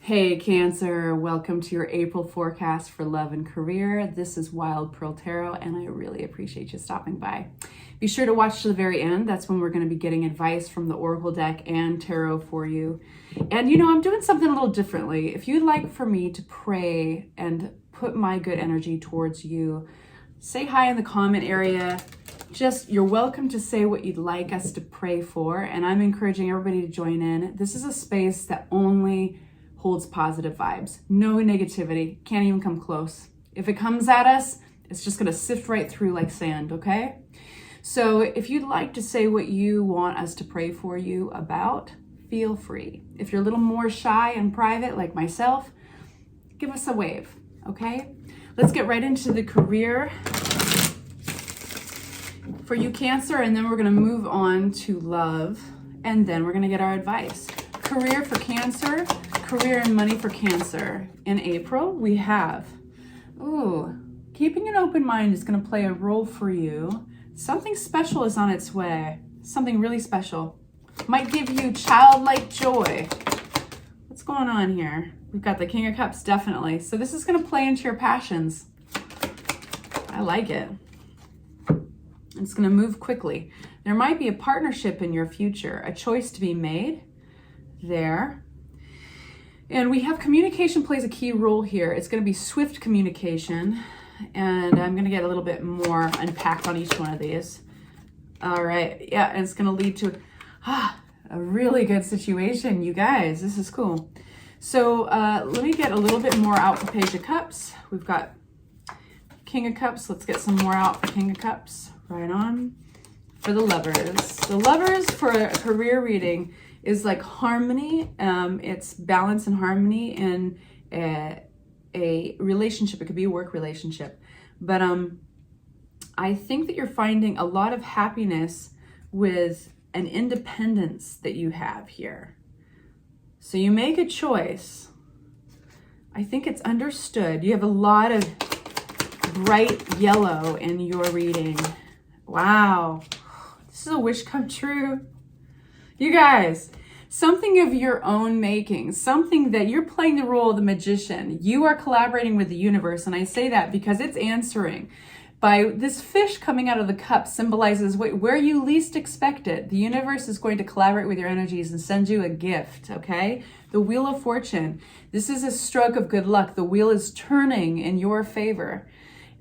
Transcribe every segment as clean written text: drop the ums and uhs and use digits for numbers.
Hey Cancer, welcome to your April forecast for love and career. This is Wild Pearl Tarot and I really appreciate you stopping by. Be sure to watch to the very end. That's when we're going to be getting advice from the Oracle deck and Tarot for you. And you know, I'm doing something a little differently. If you'd like for me to pray and put my good energy towards you, say hi in the comment area. You're welcome to say what you'd like us to pray for. And I'm encouraging everybody to join in. This is a space that only holds positive vibes. No negativity, can't even come close. If it comes at us, it's just gonna sift right through like sand, okay? So if you'd like to say what you want us to pray for you about, feel free. If you're a little more shy and private like myself, give us a wave, okay? Let's get right into the career for you Cancer, and then we're gonna move on to love, and then we're gonna get our advice. Career for Cancer, career and money for Cancer. In April, we have, keeping an open mind is going to play a role for you. Something special is on its way. Something really special. Might give you childlike joy. What's going on here? We've got the King of Cups, definitely. So this is going to play into your passions. I like it. It's going to move quickly. There might be a partnership in your future, a choice to be made there. And we have communication plays a key role here. It's going to be swift communication. And I'm going to get a little bit more unpacked on each one of these. All right. Yeah, and it's going to lead to a really good situation, you guys. This is cool. So let me get a little bit more out for Page of Cups. We've got King of Cups. Let's get some more out for King of Cups. Right on. For the lovers. The lovers for a career reading is like harmony. It's balance and harmony in a relationship. It could be a work relationship. But I think that you're finding a lot of happiness with an independence that you have here. So you make a choice. I think it's understood. You have a lot of bright yellow in your reading. Wow. This is a wish come true. You guys, something of your own making, something that you're playing the role of the magician. You are collaborating with the universe, and I say that because it's answering. By this fish coming out of the cup symbolizes where you least expect it. The universe is going to collaborate with your energies and send you a gift, okay? The Wheel of Fortune. This is a stroke of good luck. The wheel is turning in your favor.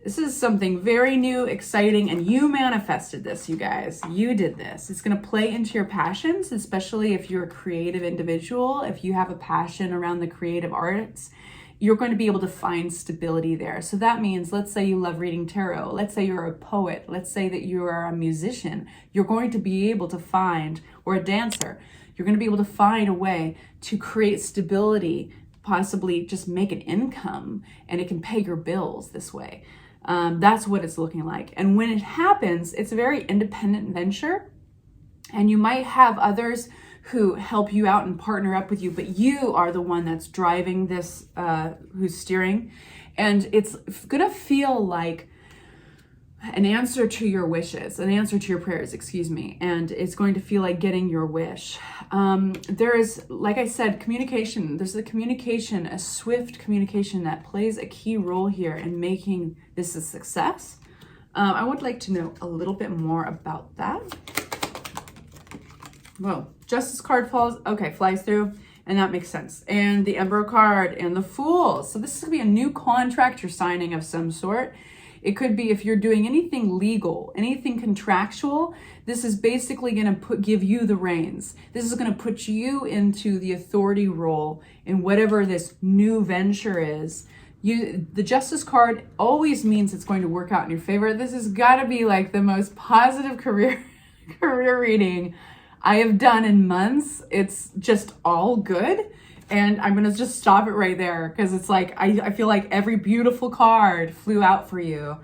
This is something very new, exciting, and you manifested this, you guys. You did this. It's going to play into your passions, especially if you're a creative individual. If you have a passion around the creative arts, you're going to be able to find stability there. So that means, let's say you love reading tarot. Let's say you're a poet. Let's say that you are a musician. You're going to be able to find, or a dancer, you're going to be able to find a way to create stability, possibly just make an income, and it can pay your bills this way. That's what it's looking like. And when it happens, it's a very independent venture. And you might have others who help you out and partner up with you, but you are the one that's driving this, who's steering. And it's gonna feel like an answer to your wishes, an answer to your prayers, excuse me. And it's going to feel like getting your wish. There is, like I said, communication. There's a swift communication that plays a key role here in making this a success. I would like to know a little bit more about that. Whoa, Justice card flies through, and that makes sense. And the Emperor card and the Fool. So this is gonna be a new contract you're signing of some sort. It could be if you're doing anything legal, anything contractual, this is basically going to give you the reins. This is going to put you into the authority role in whatever this new venture is. The Justice card always means it's going to work out in your favor. This has got to be like the most positive career reading I have done in months. It's just all good. And I'm going to just stop it right there because it's like, I feel like every beautiful card flew out for you.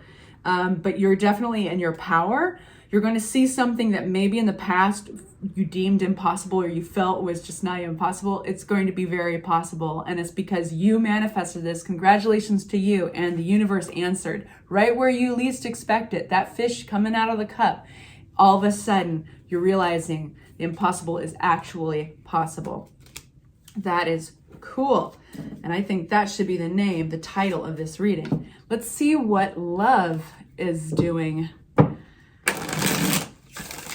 But you're definitely in your power. You're going to see something that maybe in the past you deemed impossible or you felt was just not even possible. It's going to be very possible. And it's because you manifested this. Congratulations to you. And the universe answered right where you least expect it. That fish coming out of the cup. All of a sudden, you're realizing the impossible is actually possible. That is cool. And I think that should be the name, the title of this reading. Let's see what love is doing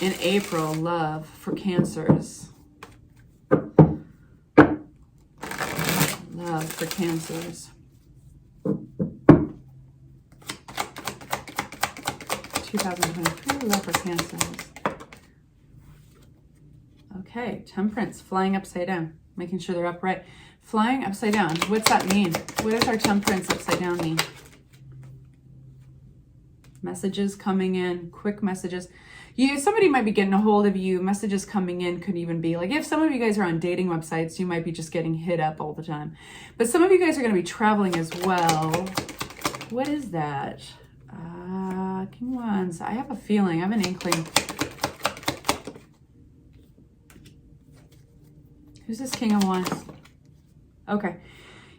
in April. Love for Cancers. Love for Cancers. 2023, love for Cancers. Okay, Temperance, flying upside down. Making sure they're upright. Flying upside down. What's that mean? What does our Temperance upside down mean? Messages coming in, quick messages. Somebody might be getting a hold of you. Messages coming in could even be like, if some of you guys are on dating websites, you might be just getting hit up all the time. But some of you guys are going to be traveling as well. What is that? King Wands. I have a feeling. I have an inkling. Who's this King of Wands? Okay.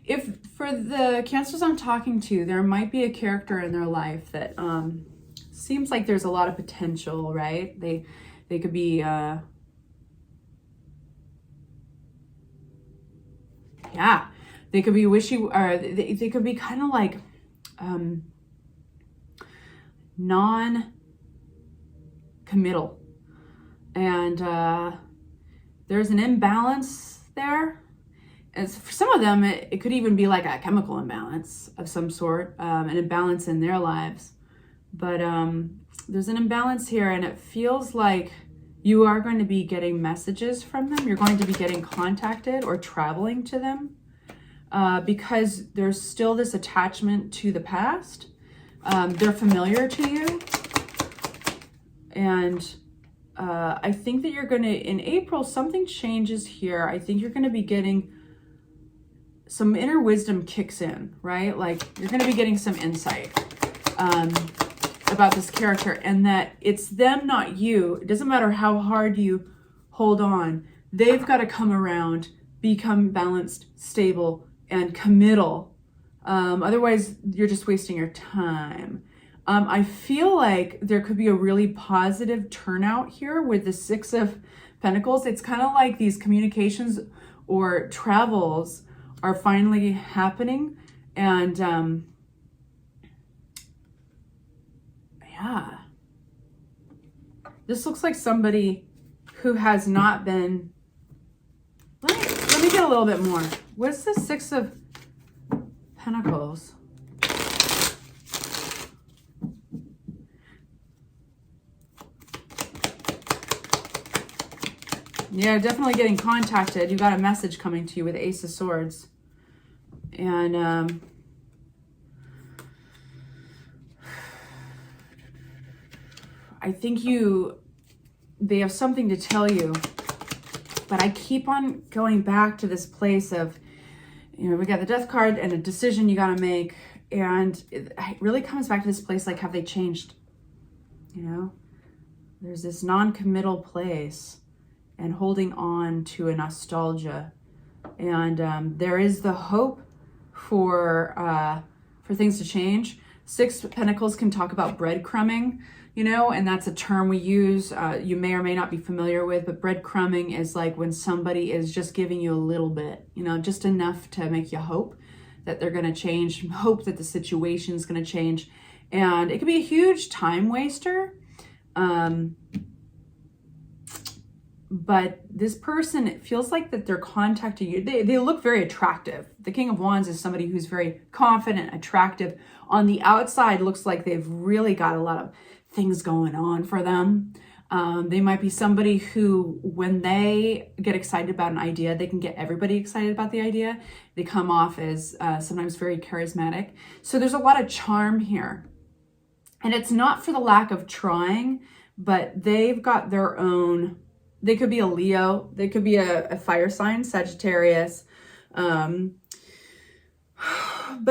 If for the Cancers I'm talking to, there might be a character in their life that seems like there's a lot of potential, right? They could be yeah. They could be wishy, or they could be kind of like non-committal, and there's an imbalance there. As for some of them, it could even be like a chemical imbalance of some sort, an imbalance in their lives. But there's an imbalance here, and it feels like you are going to be getting messages from them. You're going to be getting contacted or traveling to them because there's still this attachment to the past. They're familiar to you. And I think that you're going to, in April, something changes here. I think you're going to be getting some inner wisdom kicks in, right? Like you're going to be getting some insight about this character, and that it's them, not you. It doesn't matter how hard you hold on. They've got to come around, become balanced, stable, and committal. Otherwise, you're just wasting your time. I feel like there could be a really positive turnout here with the Six of Pentacles. It's kind of like these communications or travels are finally happening. And yeah, this looks like somebody who has not been, let me get a little bit more. What's the Six of Pentacles? Yeah, definitely getting contacted. You got a message coming to you with Ace of Swords. And I think they have something to tell you. But I keep on going back to this place of, we got the Death card and a decision you got to make. And it really comes back to this place like, have they changed? There's this non-committal place and holding on to a nostalgia. And there is the hope for things to change. Six of Pentacles can talk about breadcrumbing, and that's a term we use. You may or may not be familiar with, but breadcrumbing is like when somebody is just giving you a little bit, just enough to make you hope that they're going to change, hope that the situation is going to change. And it can be a huge time waster. But this person, it feels like that they're contacting you. They look very attractive. The King of Wands is somebody who's very confident, attractive. On the outside, looks like they've really got a lot of things going on for them. They might be somebody who, when they get excited about an idea, they can get everybody excited about the idea. They come off as sometimes very charismatic. So there's a lot of charm here. And it's not for the lack of trying, but they've got their own. They could be a Leo. They could be a fire sign, Sagittarius. But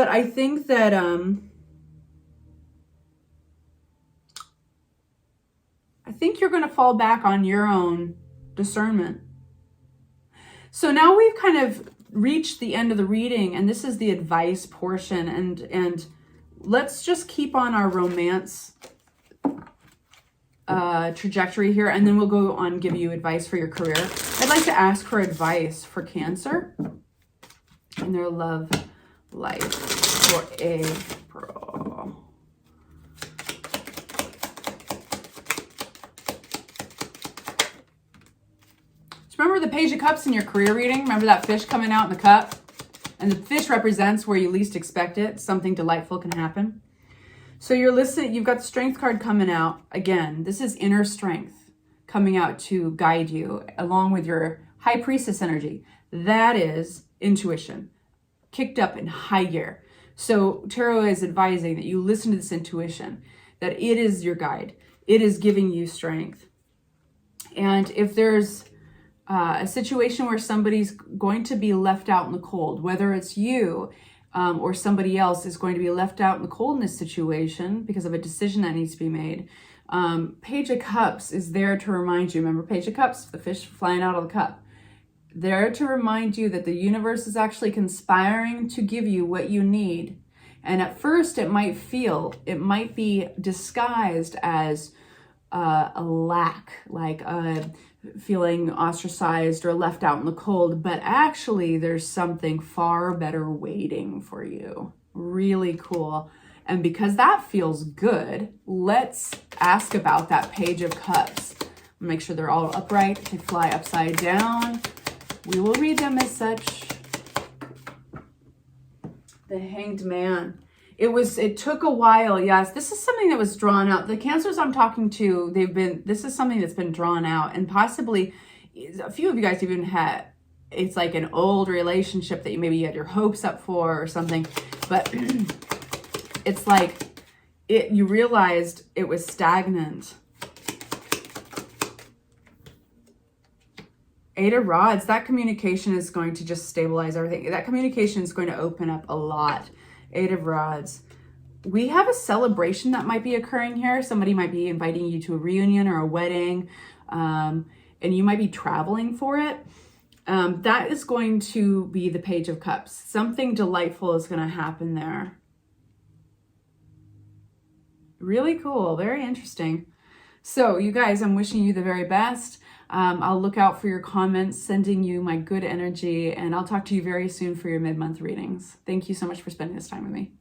I think that you're going to fall back on your own discernment. So now we've kind of reached the end of the reading, and this is the advice portion. And let's just keep on our romance trajectory here, and then we'll go on and give you advice for your career. I'd like to ask for advice for Cancer. in their love life for April. Remember the Page of Cups in your career reading? Remember that fish coming out in the cup? And the fish represents where you least expect it. Something delightful can happen. So you're listening, you've got the Strength card coming out. Again, this is inner strength coming out to guide you along with your High Priestess energy. That is intuition, kicked up in high gear. So Tarot is advising that you listen to this intuition, that it is your guide. It is giving you strength. And if there's a situation where somebody's going to be left out in the cold, whether it's you or somebody else is going to be left out in the cold in this situation because of a decision that needs to be made. Page of Cups is there to remind you. Remember Page of Cups, the fish flying out of the cup. There to remind you that the universe is actually conspiring to give you what you need. And at first it might be disguised as a lack, like feeling ostracized or left out in the cold, but actually there's something far better waiting for you. Really cool. And because that feels good, let's ask about that Page of Cups. Make sure they're all upright. They fly upside down. We will read them as such. The Hanged Man. It took a while. Yes, this is something that was drawn out. The Cancers I'm talking to, this is something that's been drawn out, and possibly a few of you guys even had, it's like an old relationship that you had your hopes up for or something, but it's like you realized it was stagnant. Eight of Rods, that communication is going to just stabilize everything. That communication is going to open up a lot. Eight of Rods. We have a celebration that might be occurring here. Somebody might be inviting you to a reunion or a wedding, and you might be traveling for it. That is going to be the Page of Cups. Something delightful is going to happen there. Really cool. Very interesting. So you guys, I'm wishing you the very best. I'll look out for your comments, sending you my good energy, and I'll talk to you very soon for your mid-month readings. Thank you so much for spending this time with me.